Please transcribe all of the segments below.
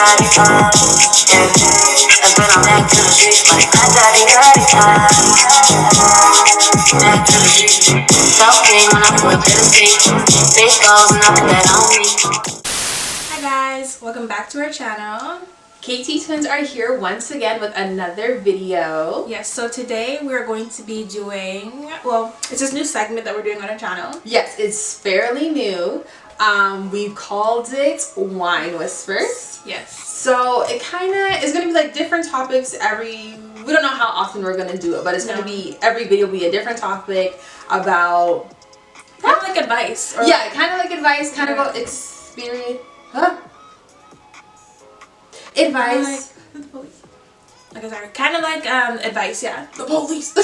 That's when I'm back to the streets, like back to the streets. Self-king when I pull up to the scene. Big goals and I put that on me. Hi guys, welcome back to our channel. KT Twins are here once again with another video. Yes, so today we're going to be doing, well, it's this new segment that we're doing on our channel. Yes, it's fairly new. We've called it Wine Whispers. Yes. So it kind of is going to be like different topics we don't know how often we're going to do it, but it's going to be, every video will be a different topic about... Kind of like advice. Or yeah, kind of like advice, kind of experience... Advice. The police. Okay, sorry. Kind of like advice, yeah. The police.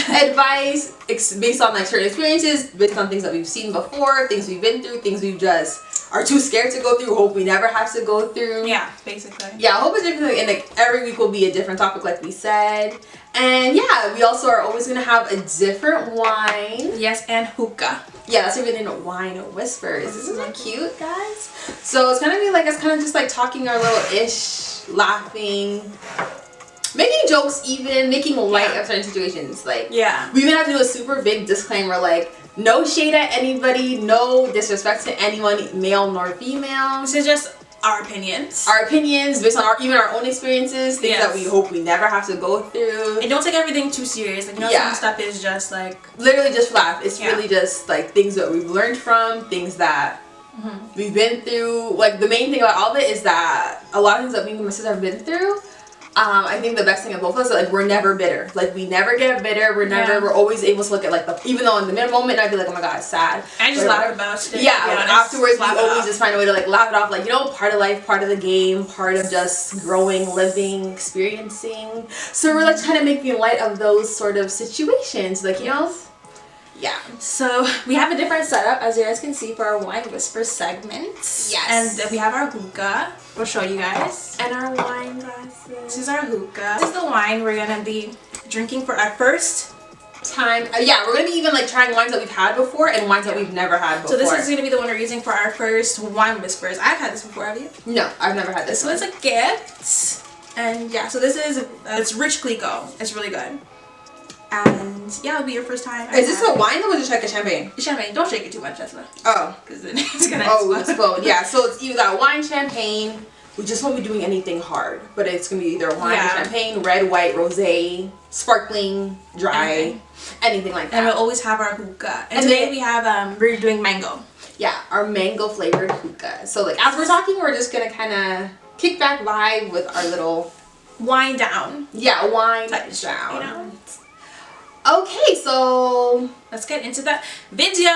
Advice based on like certain experiences, based on things that we've seen before, things we've been through, things we just are too scared to go through, hope we never have to go through. Yeah, basically. Yeah, I hope it's different, and like every week will be a different topic like we said. And yeah, we also are always going to have a different wine. Yes, and hookah. Yeah, that's what we did, Wine Whispers. Isn't that cute, guys? So it's going to be like us kind of just like talking our little ish, laughing, making jokes even, making light of certain situations. Like, yeah. We even have to do a super big disclaimer, like, no shade at anybody, no disrespect to anyone, male nor female. This is just our opinions. Our opinions based on even our own experiences, things that we hope we never have to go through. And don't take everything too serious. Like, you know, some stuff is just like... literally just laugh. It's really just like things that we've learned from, things that we've been through. Like, the main thing about all of it is that a lot of things that me and my sister have been through, I think the best thing of both of us is like we're never bitter. Like, we never get bitter. We're never. We're always able to look at like even though in the moment I'd be like, oh my god, it's sad. I just laugh about it. Yeah, like afterwards we always just find a way to like laugh it off. Like, you know, part of life, part of the game, part of just growing, living, experiencing. So we're like trying to make light of those sort of situations. Like, you know. Yeah. So we have a different setup, as you guys can see, for our Wine Whisper segment. Yes. And we have our hookah. We'll show you guys. And our wine glasses. This is our hookah. This is the wine we're gonna be drinking for our first time. Yeah, we're gonna be even like trying wines that we've had before and wines that we've never had before. So this is gonna be the one we're using for our first Wine Whispers. I've had this before, have you? No, I've never had this. This one's a gift. And yeah, so this is it's Rich Clico. It's really good. And yeah, it'll be your first time. Is this a wine or just like a champagne? It's champagne. Don't shake it too much, Tesla. Oh. Because then it's gonna explode. Yeah, so it's either got wine, champagne. We just won't be doing anything hard. But it's going to be either wine or champagne, red, white, rosé, sparkling, dry, anything like that. And we'll always have our hookah. And today we have, we're doing mango. Yeah, our mango flavored hookah. So like as we're talking, we're just going to kind of kick back vibe with our little... wine down. Yeah, wine down. You know? Okay, so let's get into that video.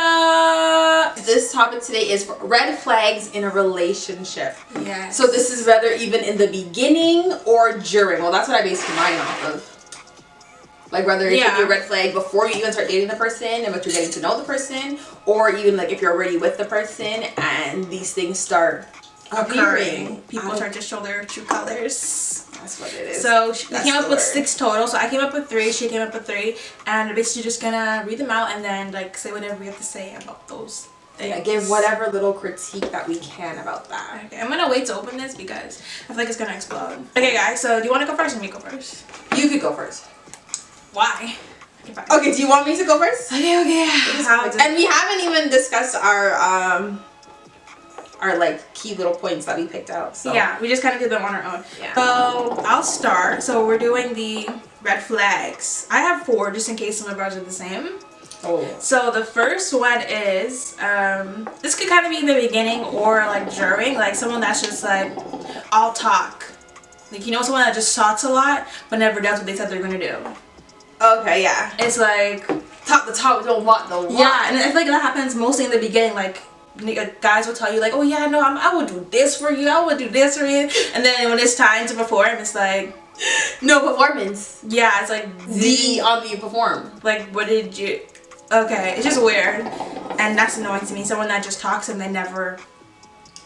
This topic today is for red flags in a relationship. Yes. So this is whether even in the beginning or during. Well, that's what I based mine off of. Like whether it could be a red flag before you even start dating the person and but you're getting to know the person, or even like if you're already with the person and these things start occurring. People start to show their true colors. That's what it is. So we came up with 6 total. So I came up with 3. She came up with 3, and we're basically just gonna read them out and then like say whatever we have to say about those things. Yeah, give whatever little critique that we can about that. Okay, I'm gonna wait to open this because I feel like it's gonna explode. Okay, guys. So do you want to go first or me go first? You could go first. Why? Okay. Do you want me to go first? Okay. And we haven't even discussed our like key little points that we picked out. So yeah, we just kind of did them on our own. Yeah. So I'll start. So we're doing the red flags. I have 4 just in case some of ours are the same. Oh. So the first one is this could kind of be in the beginning or like during, like someone that's just like all talk. Like, you know, someone that just talks a lot but never does what they said they're gonna do. Okay, yeah. It's like talk the talk, don't walk the walk. Yeah, and I feel like that happens mostly in the beginning. Like guys will tell you like, oh yeah, no, I will do this for you, I will do this for you, and then when it's time to perform, it's like no performance. Yeah, it's like Z on the perform. Like, what did you? Okay, it's just weird, and that's annoying to me. Someone that just talks and they never.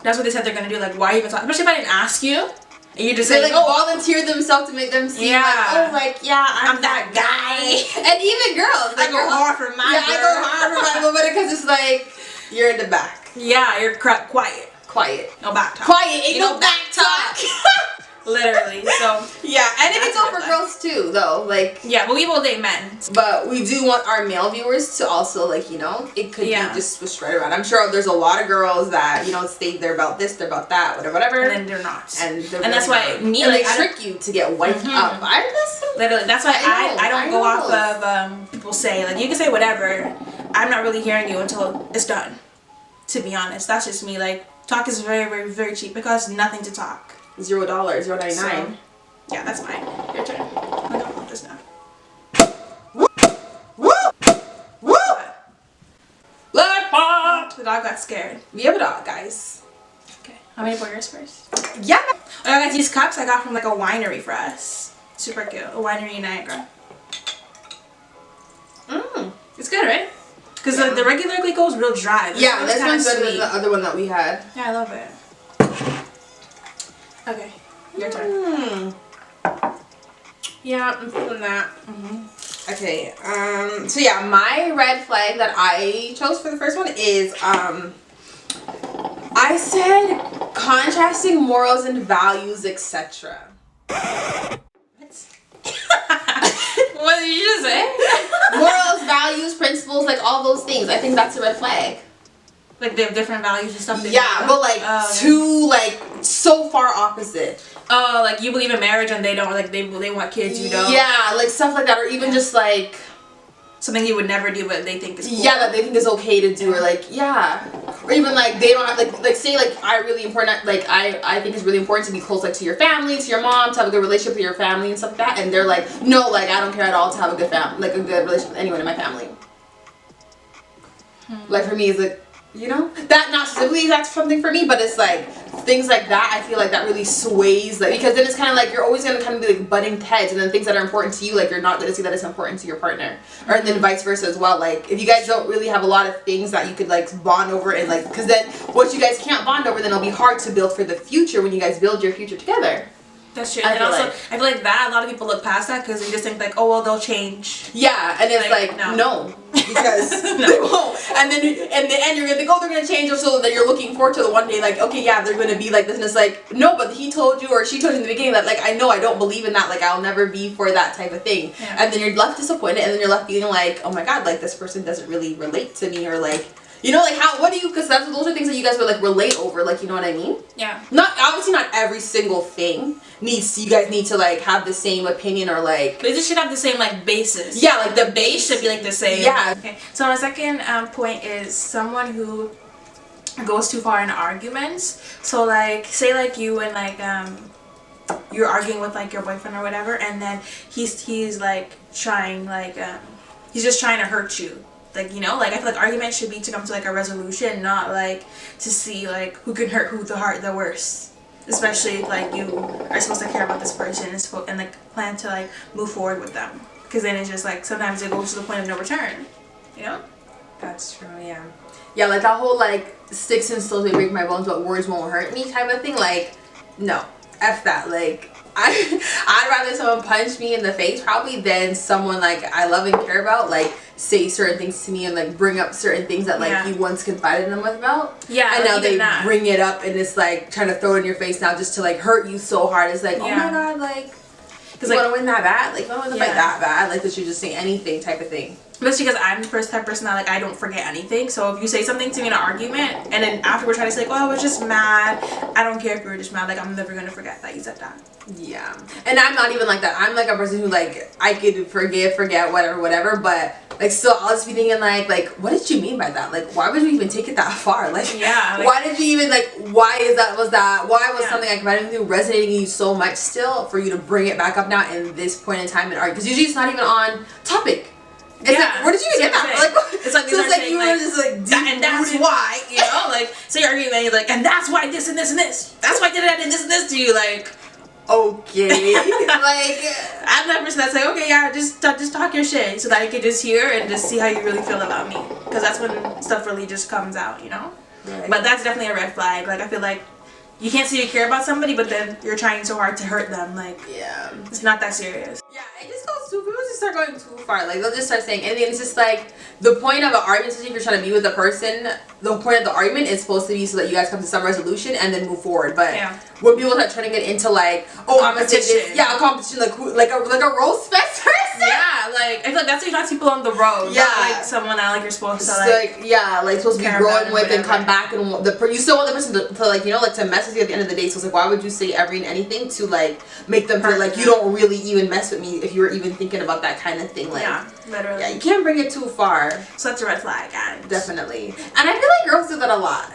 That's what they said they're gonna do. Like, why even talk? Especially if I didn't ask you. And you just they say, like volunteer themselves to make them seem like, oh, like, yeah, I'm that guy. And even girls, I go hard for my girl. I go hard for my woman because it's like you're in the back. Yeah, you're quiet. quiet. No back talk. Quiet, ain't no back talk. Literally. So yeah, and it can go for girls too, though. Like yeah, but we will date men. But we do want our male viewers to also, like, you know, it could be just switched right around. I'm sure there's a lot of girls that, you know, they're about this, they're about that, whatever. And then they're not. And that's why me, and like, they trick you to get wiped up. Literally, that's why I don't go off of people say, like, you can say whatever. I'm not really hearing you until it's done. To be honest, that's just me. Like, talk is very, very, very cheap. It costs nothing to talk. $0, $0.99. So, yeah, that's mine. Your turn. I don't want this now. The dog got scared. We have a dog, guys. Okay. How many boogers first? Yeah. Oh, guys, these cups I got from like a winery for us. Super cute. A winery in Niagara. It's good, right? Because the regular Glico is real dry. This one's better than the other one that we had. Yeah, I love it. Okay, your turn. Yeah, I'm feeling that. Okay, so yeah, my red flag that I chose for the first one is, I said contrasting morals and values, etc. What did you just say? Morals, values, principles, like all those things. I think that's a red flag. Like they have different values and stuff. Yeah, but like too, like, so far opposite. Oh, like you believe in marriage and they don't, like they want kids, you don't. Yeah, like stuff like that, or even just like something you would never do but they think is cool. Yeah, that they think is okay to do, or like, or even like they don't have like say like I think it's really important to be close, like, to your family, to your mom, to have a good relationship with your family and stuff like that, and they're like, no, like I don't care at all to have a good a good relationship with anyone in my family. Like for me, it's like, you know, that not specifically that's something for me, but it's like things like that. I feel like that really sways, like, because then it's kind of like you're always gonna kind of be like butting heads, and then things that are important to you, like you're not gonna see that it's important to your partner, or then vice versa as well. Like if you guys don't really have a lot of things that you could like bond over, and like, because then what you guys can't bond over, then it'll be hard to build for the future when you guys build your future together. That's true. And also, I feel like that a lot of people look past that because they just think like, oh well, they'll change. Yeah, and it's like no, because they won't. And then in the end, you're gonna think, oh, they're gonna change, so that you're looking forward to the one day, like, okay, yeah, they're gonna be like this, and it's like, no, but he told you or she told you in the beginning that, like, I know I don't believe in that, like I'll never be for that type of thing. Yeah. And then you're left disappointed, and then you're left feeling like, oh my god, like this person doesn't really relate to me, or like, you know, like because those are things that you guys would like relate over, like, you know what I mean? Yeah. Obviously not every single thing you guys need to like have the same opinion, or like. But it should have the same like basis. Yeah, like the base should be like the same. Yeah. Okay. So my second point is someone who goes too far in arguments. So like, say like you and like you're arguing with like your boyfriend or whatever, and then he's like trying like he's just trying to hurt you. Like, you know, like I feel like arguments should be to come to like a resolution, not like to see like who can hurt who the worst. Especially if like you are supposed to care about this person and like plan to like move forward with them. Because then it's just like sometimes it goes to the point of no return. You know? That's true, yeah. Yeah, like that whole like sticks and stones may break my bones but words won't hurt me type of thing. Like, no. F that. Like, I'd rather someone punch me in the face probably than someone like I love and care about like say certain things to me and like bring up certain things that like you once confided in them with about. Yeah. And now they bring it up and it's like trying to throw it in your face now just to like hurt you so hard. It's like, oh my god, like, you want to win that bad? Like, you want to win the fight that bad? Like, that you just say anything type of thing. But it's because I'm the first type of person that like I don't forget anything. So if you say something to me in an argument and then afterwards try to say like, oh, I was just mad, I don't care if you were just mad. Like, I'm never gonna forget that you said that. Yeah. And I'm not even like that. I'm like a person who like I could forget whatever, but like still I'll just be thinking like what did you mean by that? Like, why would you even take it that far? Like, why did you even like why was something like running through resonating in you so much still for you to bring it back up now in this point in time in art? Because usually it's not even on topic. It's like, where did you even get that? Like, it's like, so it's like you were just like and that's why, you know, like, say you're arguing and you're like, and that's why this and this and this. That's why I did this and this to you, like. Okay. Like, I'm that person that's like, okay, yeah, just talk your shit so that I can just hear and just see how you really feel about me. Because that's when stuff really just comes out, you know? Right. But that's definitely a red flag. Like, I feel like you can't say you care about somebody, but then you're trying so hard to hurt them. Like, it's not that serious. Yeah, it just goes too just start going too far. Like they'll just start saying anything. It's just like the point of an argument, especially if you're trying to be with a person, the point of the argument is supposed to be so that you guys come to some resolution and then move forward. But when people start turning it into like, oh, I'm gonna say this, a competition, like a roast fest person. Yeah, like I feel like that's what you talk to people on the road. Yeah, not like someone that like you're supposed to like supposed to be growing with and come back and you still want the person to like like to mess with you at the end of the day. So it's like, why would you say every and anything to like make them feel like you don't really even mess with me if you were even thinking about that kind of thing? Like, yeah, literally. Yeah, you can't bring it too far. So that's a red flag, guys. Definitely. And I feel like girls do that a lot.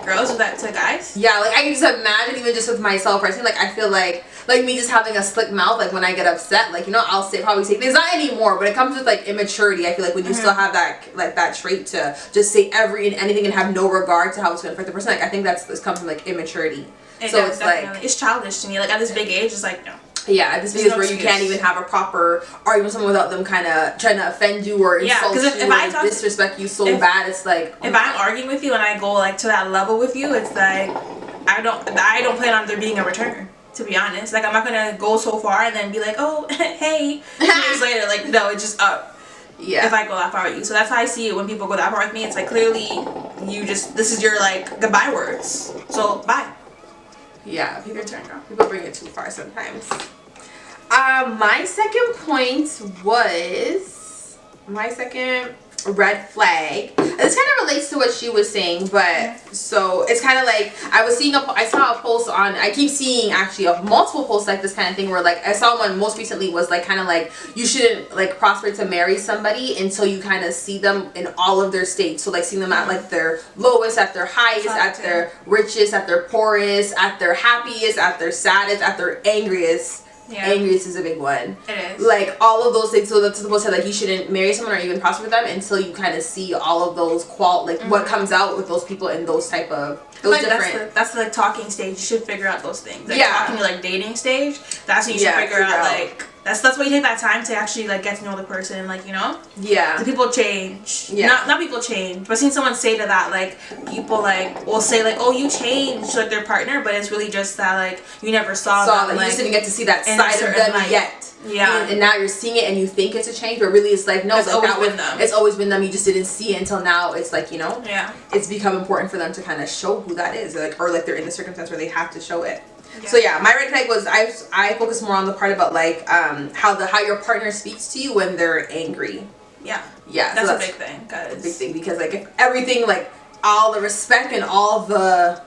Girls do that to guys? Yeah, like I can just imagine even just with myself personally, like I feel like me just having a slick mouth, like when I get upset, like, you know, I'll probably say things, not anymore, but it comes with like immaturity. I feel like when you still have that trait to just say every and anything and have no regard to how it's going to affect the person, like I think this comes from like immaturity. So it's definitely. Like it's childish to me. Like at this big age, it's like no. Yeah, at this big age where you can't even have a proper argument with someone without them kind of trying to offend you or insult you or disrespect you so bad. It's like if I'm arguing with you and I go like to that level with you, it's like I don't plan on there being a return. To be honest, like I'm not gonna go so far and then be like, oh, hey, years later. Like no, it's just up. Yeah. If I go that far with you, so that's how I see it when people go that far with me. It's like clearly this is your like goodbye words. So bye. Yeah, people bring it too far sometimes. My second red flag. This kind of relates to what she was saying, but so it's kind of like I saw a post on. I keep seeing actually multiple posts like this kind of thing where like I saw one most recently was like kind of like you shouldn't like prosper to marry somebody until you kind of see them in all of their states. So like seeing them at like their lowest, at their highest, at their richest, at their poorest, at their happiest, at their saddest, at their angriest. Yeah. Angriest is a big one. It is. Like all of those things. So that's supposed to like you shouldn't marry someone or even prosper with them until you kind of see all of those what comes out with those people in those type of those different. That's the like talking stage. You should figure out those things. Like talking to like dating stage. That's when you should figure out like. That's why you take that time to actually like get to know the person, like, you know? Yeah. The people change. Yeah. Not people change, but seeing someone say to that, like, people like will say like, oh, you changed, like their partner, but it's really just that like you never saw them. Like, like, you just didn't get to see that side of them yet. Yeah. And now you're seeing it and you think it's a change, but really it's like no, it's always been them. It's always been them. You just didn't see it until now. It's like, you know, it's become important for them to kind of show who that is, like, or like they're in the circumstance where they have to show it. Yeah. So yeah, my red flag was I focus more on the part about like how your partner speaks to you when they're angry. Yeah. Yeah. That's a big thing. A big thing because like if everything like all the respect and all the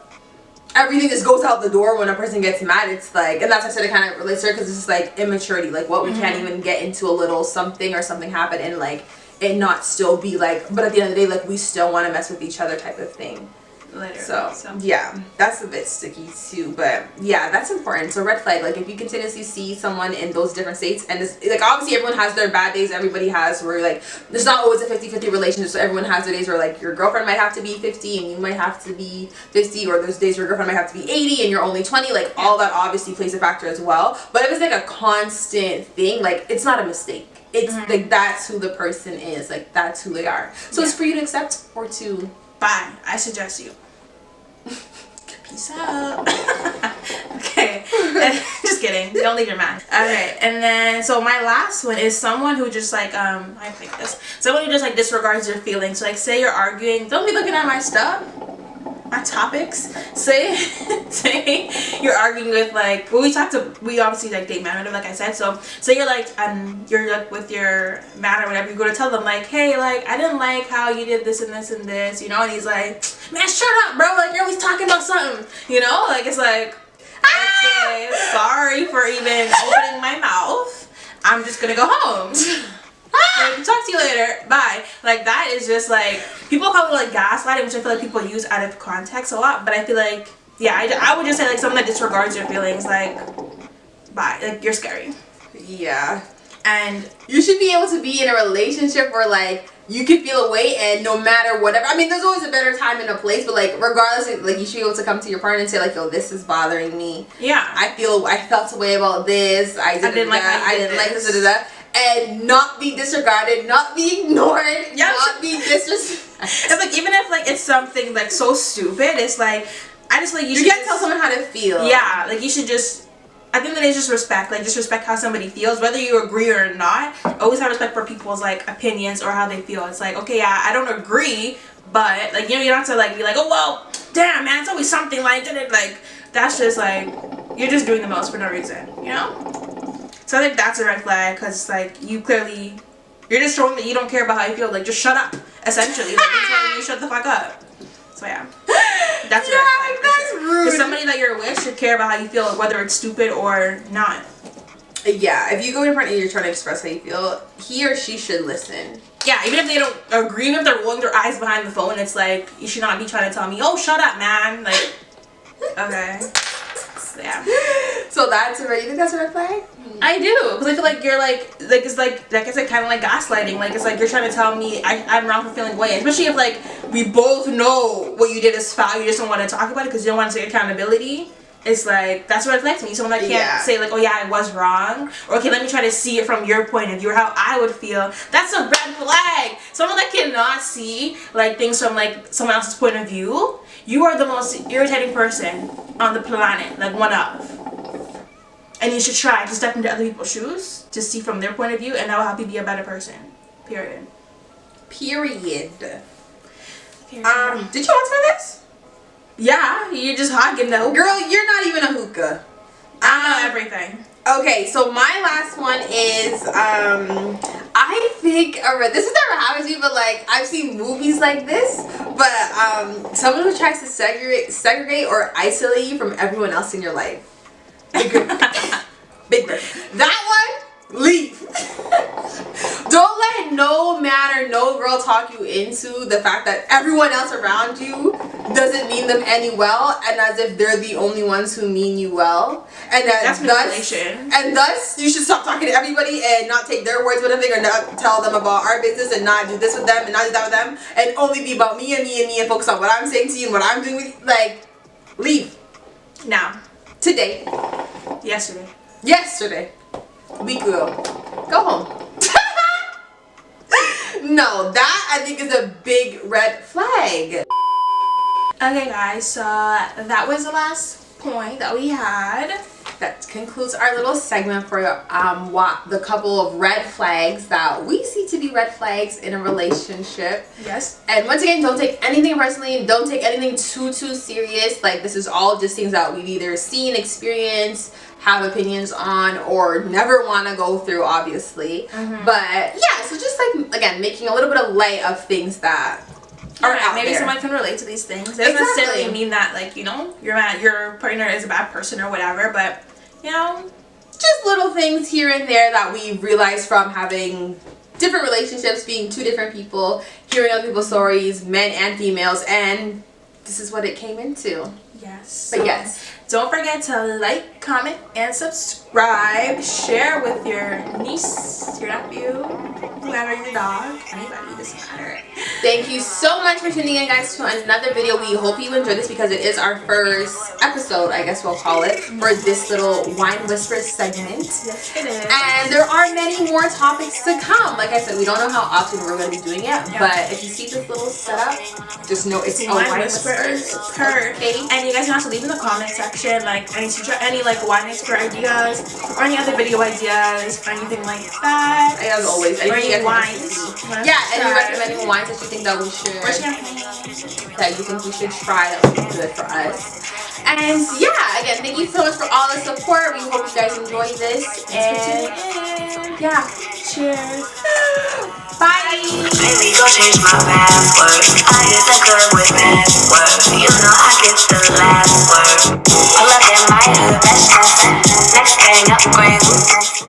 everything just goes out the door when a person gets mad. It's like, and that's why I said it kind of relates to her because it's just like immaturity, like what we can't even get into a little something or something happen and like it not still be like, but at the end of the day like we still want to mess with each other type of thing. Literally. So yeah, that's a bit sticky too, but yeah, that's important. So red flag, like if you continuously see someone in those different states, and it's like obviously everyone has their bad days, everybody has where like there's not always a 50-50 relationship, so everyone has their days where like your girlfriend might have to be 50 and you might have to be 50, or there's days where your girlfriend might have to be 80 and you're only 20, like all that obviously plays a factor as well. But if it's like a constant thing, like it's not a mistake. It's like that's who the person is, like that's who they are. So it's for you to accept or to bye. I suggest you. Peace out. Okay. Just kidding. Don't leave your man. Okay. And then, so my last one is someone who just like, I think this. Someone who just like disregards your feelings. So like say you're arguing. Don't be looking at my stuff. My topics. Say you're arguing with like, well, we obviously like date man or whatever, like I said. So say you're like with your man or whatever, you go to tell them like, hey, like I didn't like how you did this and this and this, you know, and he's like, man, shut up, bro, like you're always talking about something, you know, like it's like, okay, sorry for even opening my mouth, I'm just gonna go home. Like, talk to you later, bye. Like that is just like, people call it like gaslighting, which I feel like people use out of context a lot, but I feel like, yeah, I would just say like someone that disregards your feelings, like bye, like you're scary. Yeah. And you should be able to be in a relationship where like you can feel a way and no matter whatever, I mean there's always a better time and a place, but like regardless, like you should be able to come to your partner and say like, yo, this is bothering me. Yeah. I felt a way about this. I didn't like this. And not be disregarded, not be ignored, not be disrespected. It's like even if like it's something like so stupid, it's like I just like you should can't tell someone how to feel. Yeah, like you should just. at the end of the day, it's just respect. Like, just respect how somebody feels, whether you agree or not. Always have respect for people's, like, opinions or how they feel. It's like, okay, yeah, I don't agree, but, like, you know, you don't have to, like, be like, oh, well, damn, man, it's always something like that. Like, that's just, like, you're just doing the most for no reason, you know? So I think that's a red flag, because, like, you're just showing that you don't care about how you feel. Like, just shut up, essentially. Like, just telling you shut the fuck up. So, yeah. That's a red flag. That's rude. Because somebody that you're with should care about how you feel, whether it's stupid or not. Yeah, if you go in front and you're trying to express how you feel, he or she should listen. Yeah, even if they don't agree, even if they're rolling their eyes behind the phone, it's like, you should not be trying to tell me, oh, shut up, man. Like, okay. So, yeah. So that's a red, you think that's a red flag? I do, because I feel like you're it's like kind of like gaslighting. Like, it's like you're trying to tell me I'm wrong for feeling way, especially if, like, we both know what you did is foul, you just don't want to talk about it because you don't want to take accountability. It's like, that's what it reflects me. Someone that can't say, like, oh yeah, I was wrong, or okay, let me try to see it from your point of view or how I would feel. That's a red flag. Someone that cannot see, like, things from, like, someone else's point of view. You are the most irritating person on the planet, like, one of. And you should try to step into other people's shoes to see from their point of view, and that will help you be a better person. Period. Period. Did you answer this? Yeah, you're just hogging though. Girl, you're not even a hookah. I know everything. Okay, so my last one is, I think, this has never happened to me, but, like, I've seen movies like this, but, someone who tries to segregate or isolate you from everyone else in your life. Big bird. That one, leave. Don't let no man or no girl talk you into the fact that everyone else around you doesn't mean them any well, and as if they're the only ones who mean you well, and that's manipulation. And thus you should stop talking to everybody and not take their words with anything, or not tell them about our business, and not do this with them and not do that with them, and only be about me and me and me and focus on what I'm saying to you and what I'm doing with you. Like, leave. Now. Today. Yesterday. Week ago. Go home. No, that I think is a big red flag. Okay, guys, so that was the last point that we had. That concludes our little segment for the couple of red flags that we see to be red flags in a relationship. Yes. And once again, don't take anything personally. Don't take anything too serious. Like, this is all just things that we've either seen, experienced, have opinions on, or never want to go through, obviously. But yeah, so just like, again, making a little bit of light of things that are out maybe there. someone can relate to these things. It doesn't necessarily mean that, like, you know, your partner is a bad person or whatever, but, you know, just little things here and there that we realized from having different relationships, being two different people, hearing other people's stories, men and females, and this is what it came into. Yes. But yes. Don't forget to like, comment, and subscribe. Share with your niece, your nephew, whoever, your dog, anybody, doesn't matter. Thank you so much for tuning in, guys, to another video. We hope you enjoyed this because it is our first episode, I guess we'll call it, for this little Wine Whispers segment. Yes, it is. And there are many more topics to come. Like I said, we don't know how often we're going to be doing it, but if you see this little setup, just know it's a Wine Whispers. Perfect. And you guys can also leave in the comment section, like, any like wine whisper ideas, or any other video ideas, or anything like that. As always, or any wines. Yeah, any recommending wines that you think that we should, that you think we should try that would be good for us. And yeah, again, thank you so much for all the support. We hope you guys enjoyed this. And yeah, cheers. Bye. Baby, go change my password. I guess I'm good with password. You know I get the last word. Pull up in my hood, best dressing. Next gang upgrade.